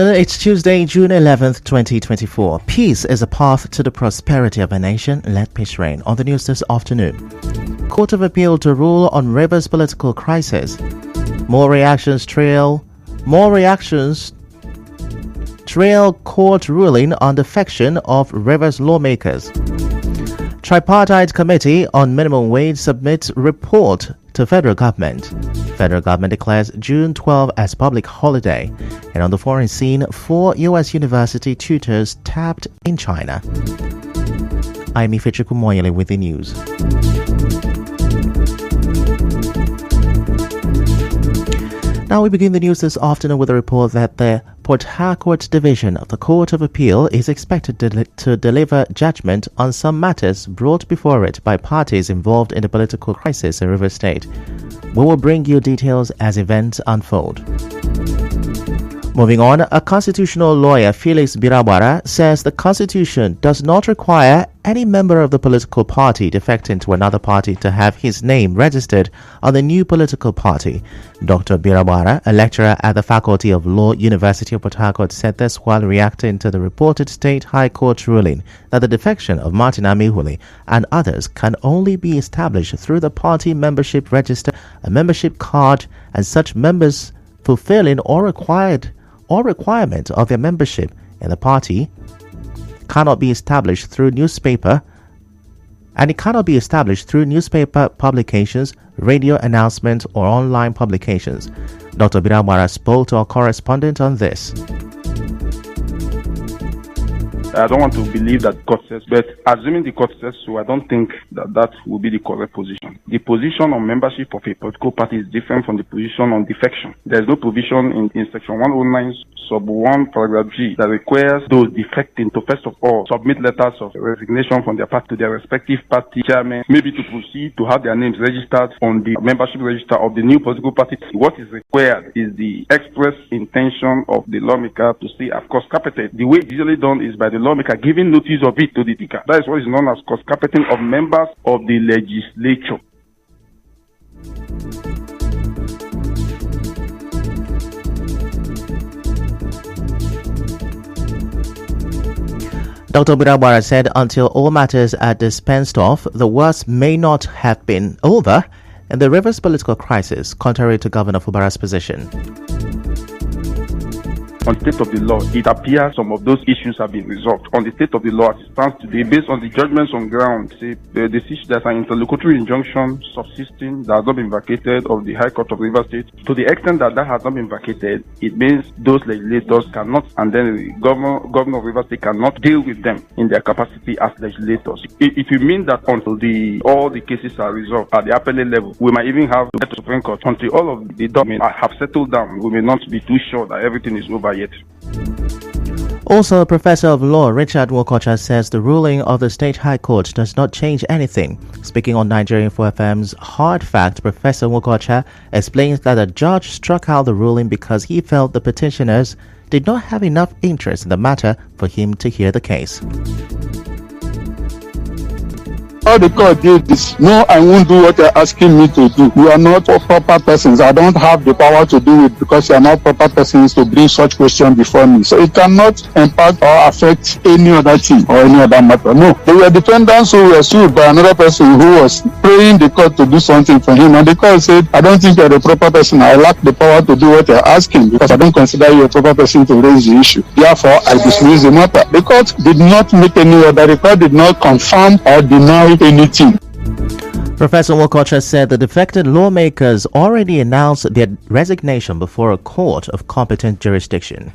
afternoon, it's Tuesday, June 11th, 2024. Peace is a path to the prosperity of a nation. Let peace reign. On the news this afternoon, Court of Appeal to rule on Rivers political crisis. More reactions trail court ruling on defection of Rivers lawmakers. Tripartite Committee on Minimum Wage submits report to federal government. Federal government declares June 12 as public holiday. And on the foreign scene, 4 U.S. university tutors tapped in China. I'm Ifechuku Moyele with the news. Now we begin the news this afternoon with a report that the Port Harcourt Division of the Court of Appeal is expected to deliver judgment on some matters brought before it by parties involved in the political crisis in Rivers State. We will bring you details as events unfold. Moving on, a constitutional lawyer, Felix Birabara, says the Constitution does not require any member of the political party defecting to another party to have his name registered on the new political party. Dr. Birabara, a lecturer at the Faculty of Law, University of Port Harcourt, said this while reacting to the reported State High Court ruling that the defection of Martin Amihuli and others can only be established through the party membership register, a membership card, and such members fulfilling or requirement of their membership in the party cannot be established through newspaper, and it cannot be established through newspaper publications, radio announcements, or online publications. Dr. Birabara spoke to our correspondent on this. I don't want to believe that court says, but assuming the court says so, I don't think that will be the correct position. The position on membership of a political party is different from the position on defection. There is no provision in Section 109, Sub 1, Paragraph G, that requires those defecting to first of all submit letters of resignation from their party to their respective party chairman, maybe to proceed to have their names registered on the membership register of the new political party. What is required is the express intention of the lawmaker to stay as cost carpeted. The way it's usually done is by the lawmaker giving notice of it to the speaker. That is what is known as cost carpeting of members of the legislature. Dr. Birabara said until all matters are dispensed of, the worst may not have been over in the Rivers political crisis, contrary to Governor Fubara's position. On the state of the law, it appears some of those issues have been resolved. On the state of the law as it stands today, based on the judgments on ground, say there's an interlocutory injunction subsisting that has not been vacated of the High Court of Rivers State. To the extent that has not been vacated, it means those legislators cannot, and then the governor of Rivers State cannot deal with them in their capacity as legislators. It will mean that until all the cases are resolved at the appellate level, we might even have to get to the Supreme Court. Until all of the documents have settled down, we may not be too sure that everything is over yet. Also, Professor of Law Richard Wokocha says the ruling of the State High Court does not change anything. Speaking on Nigerian 4FM's Hard Fact, Professor Wokocha explains that the judge struck out the ruling because he felt the petitioners did not have enough interest in the matter for him to hear the case. All the court did is, no, I won't do what you're asking me to do. You are not proper persons. I don't have the power to do it because you are not proper persons to bring such question before me. So it cannot impact or affect any other thing or any other matter. No, there were defendants who were sued by another person who was praying the court to do something for him. And the court said, I don't think you're the proper person. I lack the power to do what you're asking because I don't consider you a proper person to raise the issue. Therefore, I dismiss the matter. The court did not make any order. The court did not confirm or deny anything. Professor Wokocha said the defected lawmakers already announced their resignation before a court of competent jurisdiction.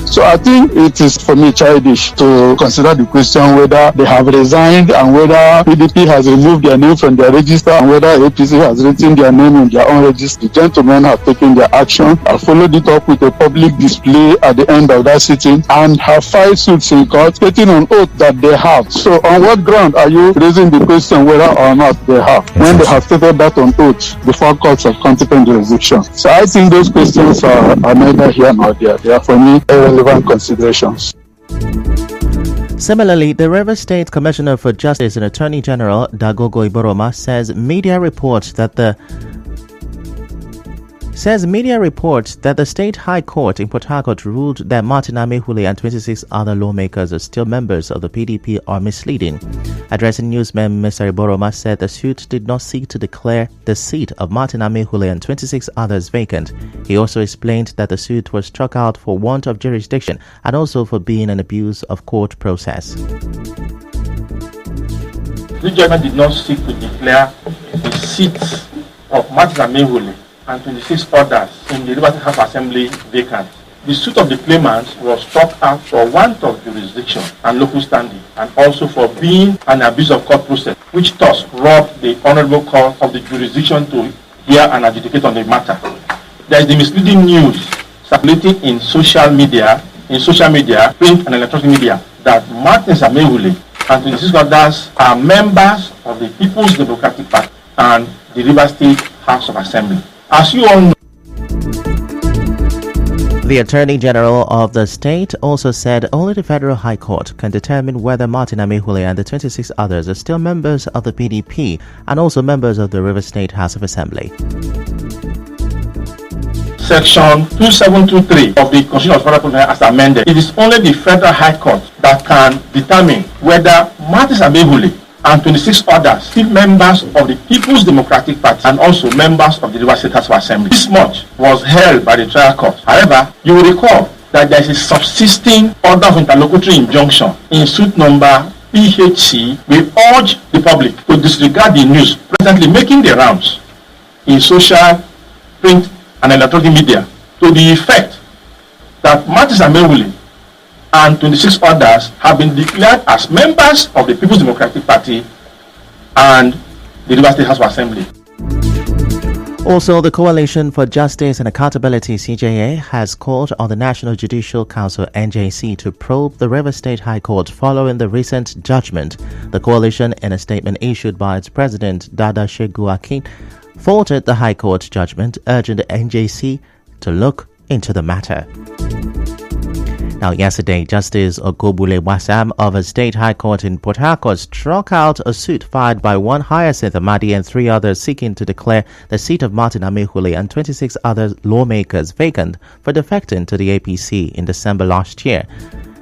So I think it is for me childish to consider the question whether they have resigned and whether PDP has removed their name from their register and whether APC has written their name in their own register. The gentlemen have taken their action. I followed it up with a public display at the end of that sitting and have filed suits in court stating on oath that they have. So on what ground are you raising the question whether or not they have when they have stated that on oath before courts of competent jurisdiction? So I think those questions are neither here nor there. They are for me irrelevant considerations. Similarly, the Rivers State Commissioner for Justice and Attorney General Dagogo Iboroma says media reports that the says media reports that the State High Court in Port Harcourt ruled that Martin Amehule and 26 other lawmakers are still members of the PDP are misleading. Addressing newsmen, Mr. Iboroma said the suit did not seek to declare the seat of Martin Amehule and 26 others vacant. He also explained that the suit was struck out for want of jurisdiction and also for being an abuse of court process. The judgment did not seek to declare the seats of Martin Amehule and 26 others in the Rivers House Assembly vacant. The suit of the claimants was struck out for want of jurisdiction and local standing, and also for being an abuse of court process, which thus robbed the honorable court of the jurisdiction to hear and adjudicate on the matter. There is the misleading news circulating in social media, print and electronic media, that Martin Amehule and 26 others are members of the People's Democratic Party and the Rivers State House of Assembly. As you all know, the Attorney General of the state also said only the Federal High Court can determine whether Martin Amehule and the 26 others are still members of the PDP and also members of the Rivers State House of Assembly. Section 2723 of the Constitution of Federal Republic as amended, it is only the Federal High Court that can determine whether Martin Amehule and 26 others, still members of the People's Democratic Party and also members of the Rivers State House of Assembly. This much was held by the trial court. However, you will recall that there is a subsisting order of interlocutory injunction in suit number PHC. We urge the public to disregard the news presently making the rounds in social, print and electronic media to the effect that Martin Amehule and 26 others have been declared as members of the People's Democratic Party and the Rivers State House of Assembly. Also, the Coalition for Justice and Accountability (CJA) has called on the National Judicial Council (NJC) to probe the Rivers State High Court following the recent judgment. The coalition, in a statement issued by its president Dada Shegu Akin, faulted the High Court judgment, urging the NJC to look into the matter. Now, yesterday, Justice Ogobule Wasam of a State High Court in Port Harcourt struck out a suit filed by one Hyacinth Amadi and 3 others seeking to declare the seat of Martin Amehule and 26 other lawmakers vacant for defecting to the APC in December last year.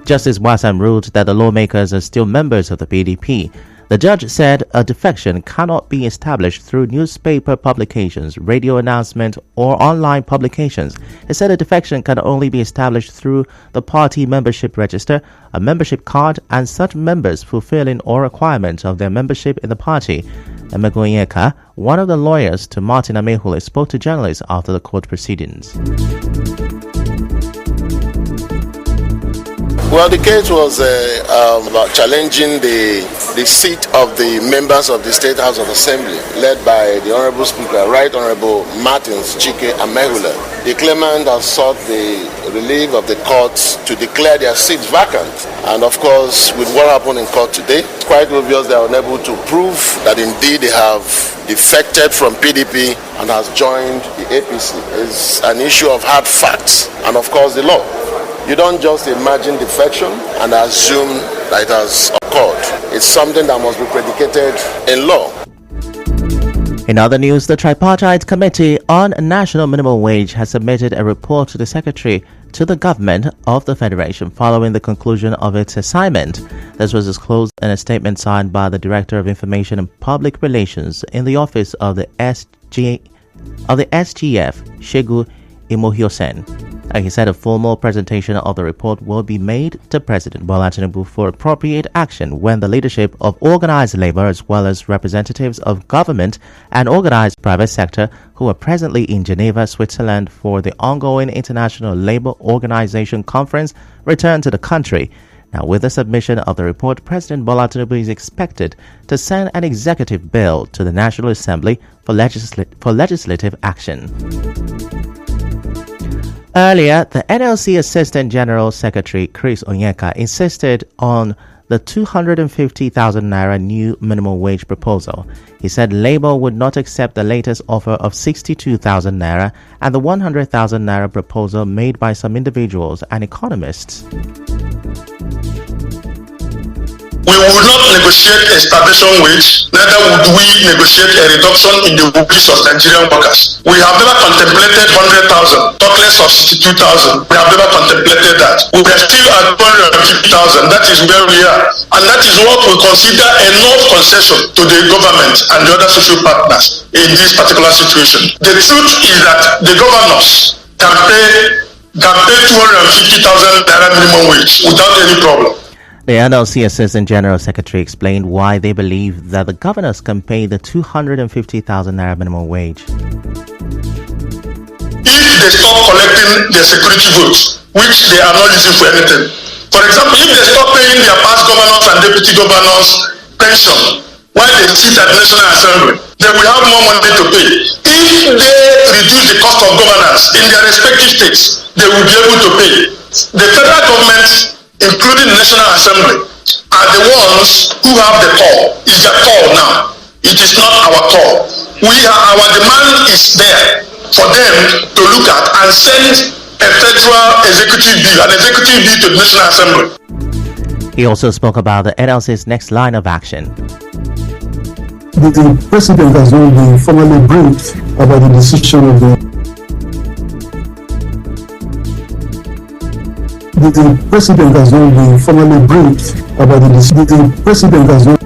Justice Wasam ruled that the lawmakers are still members of the PDP. The judge said a defection cannot be established through newspaper publications, radio announcement, or online publications. He said a defection can only be established through the party membership register, a membership card, and such members fulfilling all requirements of their membership in the party. Emegoyeka, one of the lawyers to Martin Amehule, spoke to journalists after the court proceedings. Well, the case was about challenging the seat of the members of the State House of Assembly, led by the Honorable Speaker, Right Honorable Martins Chike Amehule. The claimant has sought the relief of the courts to declare their seats vacant. And of course, with what happened in court today, it's quite obvious they are unable to prove that indeed they have defected from PDP and has joined the APC. It's an issue of hard facts and of course the law. You don't just imagine defection and assume that it has occurred. It's something that must be predicated in law. In other news, the Tripartite Committee on National Minimum Wage has submitted a report to the Secretary to the Government of the Federation following the conclusion of its assignment. This was disclosed in a statement signed by the Director of Information and Public Relations in the office of the SGF, Shegu Imohiosen. He said a formal presentation of the report will be made to President Bola Tinubu for appropriate action when the leadership of organized labor as well as representatives of government and organized private sector who are presently in Geneva, Switzerland for the ongoing International Labour Organization Conference return to the country. Now, with the submission of the report, President Bola Tinubu is expected to send an executive bill to the National Assembly for legislative action. Earlier, the NLC Assistant General Secretary Chris Onyeka insisted on the 250,000 naira new minimum wage proposal. He said Labour would not accept the latest offer of 62,000 naira and the 100,000 naira proposal made by some individuals and economists. We will not negotiate a starvation wage, neither would we negotiate a reduction in the wages of Nigerian workers. We have never contemplated 100,000, talk less of 62,000. We have never contemplated that. We are still at 250,000. That is where we are. And that is what we consider enough concession to the government and the other social partners in this particular situation. The truth is that the governors can pay 250,000 naira minimum wage without any problem. The NLC Assistant General Secretary explained why they believe that the governors can pay the 250,000 naira minimum wage. If they stop collecting their security votes, which they are not using for anything, for example, if they stop paying their past governors and deputy governors pension while they sit at the National Assembly, they will have more money to pay. If they reduce the cost of governance in their respective states, they will be able to pay. The federal government, including the National Assembly, are the ones who have the call. It's their call now. It is not our call. Our demand is there for them to look at and send a federal executive bill, an executive bill to the National Assembly. He also spoke about the NLC's next line of action. The president has not been formally briefed about the decision of the president has not been formally briefed about the decision. The president has not.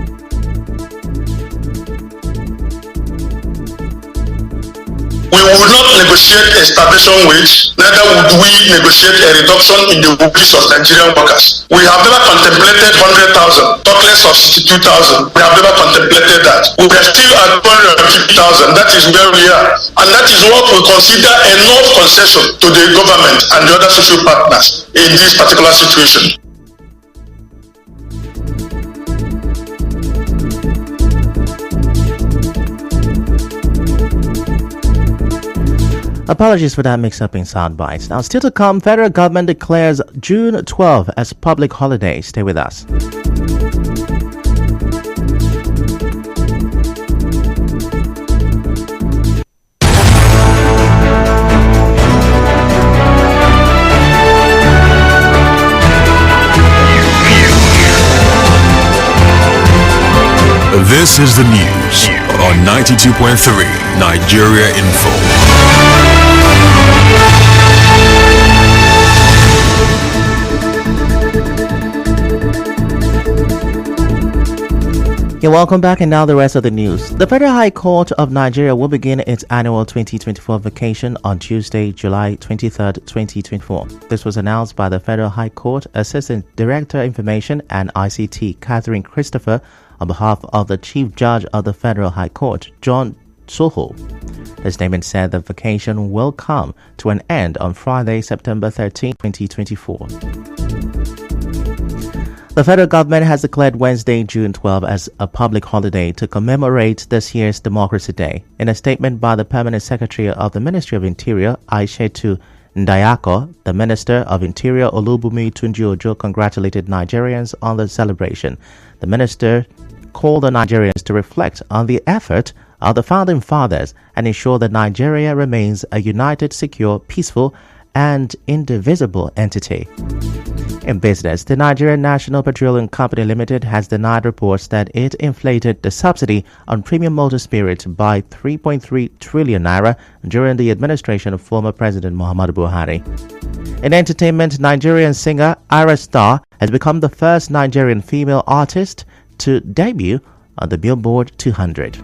We will not negotiate a starvation wage, neither would we negotiate a reduction in the wages of Nigerian workers. We have never contemplated 100,000, talk less of 62,000. We have never contemplated that. We are still at 250,000. That is where we are. And that is what we consider enough concession to the government and the other social partners in this particular situation. Apologies for that mix-up in sound bites. Now, still to come, federal government declares June 12 as public holiday. Stay with us. This is the news on 92.3 Nigeria Info. Yeah, welcome back, and now the rest of the news. The Federal High Court of Nigeria will begin its annual 2024 vacation on Tuesday, July 23rd, 2024. This was announced by the Federal High Court Assistant Director Information and ICT, Catherine Christopher, on behalf of the Chief Judge of the Federal High Court, John Soho. The statement said the vacation will come to an end on Friday, September 13, 2024. The federal government has declared Wednesday, June 12 as a public holiday to commemorate this year's Democracy Day. In a statement by the Permanent Secretary of the Ministry of Interior, Aishetu Ndayako, the Minister of Interior Olubunmi Tunji-Ojo congratulated Nigerians on the celebration. The minister called on Nigerians to reflect on the effort of the founding fathers and ensure that Nigeria remains a united, secure, peaceful, and indivisible entity. In business, the Nigerian National Petroleum Company Limited has denied reports that it inflated the subsidy on premium motor spirit by 3.3 trillion naira during the administration of former President Muhammadu Buhari. In entertainment, Nigerian singer Ira Star has become the first Nigerian female artist to debut on the Billboard 200.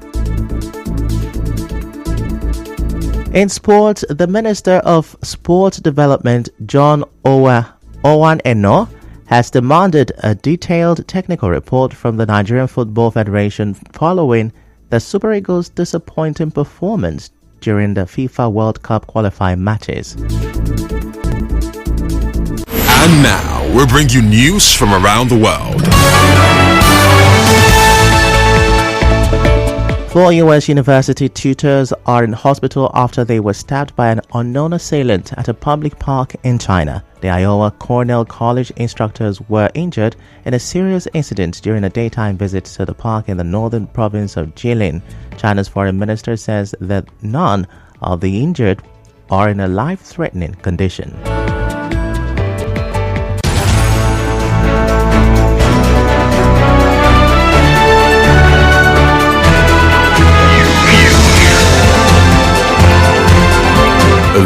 In sports, the Minister of Sport Development, John Owan Eno, has demanded a detailed technical report from the Nigerian Football Federation following the Super Eagles' disappointing performance during the FIFA World Cup qualifying matches. And now, we bring you news from around the world. 4 U.S. university tutors are in hospital after they were stabbed by an unknown assailant at a public park in China. The Iowa Cornell College instructors were injured in a serious incident during a daytime visit to the park in the northern province of Jilin. China's foreign minister says that none of the injured are in a life-threatening condition.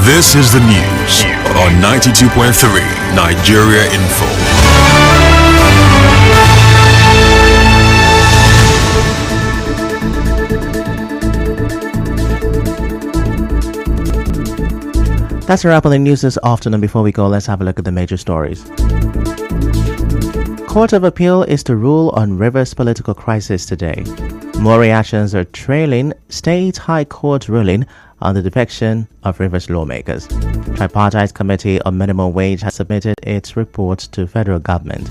This is the news on 92.3 Nigeria Info. That's a wrap on the news this afternoon. Before we go, let's have a look at the major stories. Court of Appeal is to rule on Rivers political crisis today. More reactions are trailing State High Court ruling on the defection of Rivers lawmakers. Tripartite Committee on Minimum Wage has submitted its report to federal government.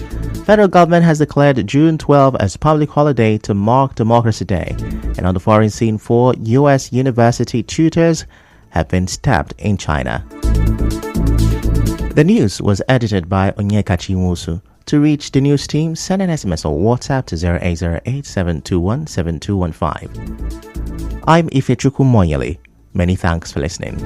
Federal government has declared June 12 as public holiday to mark Democracy Day. And on the foreign scene, 4 U.S. university tutors have been stabbed in China. The news was edited by Onyekachi Nwosu. To reach the news team, send an SMS or WhatsApp to 0808-721-7215. I'm Ifechukwu Moyele. Many thanks for listening.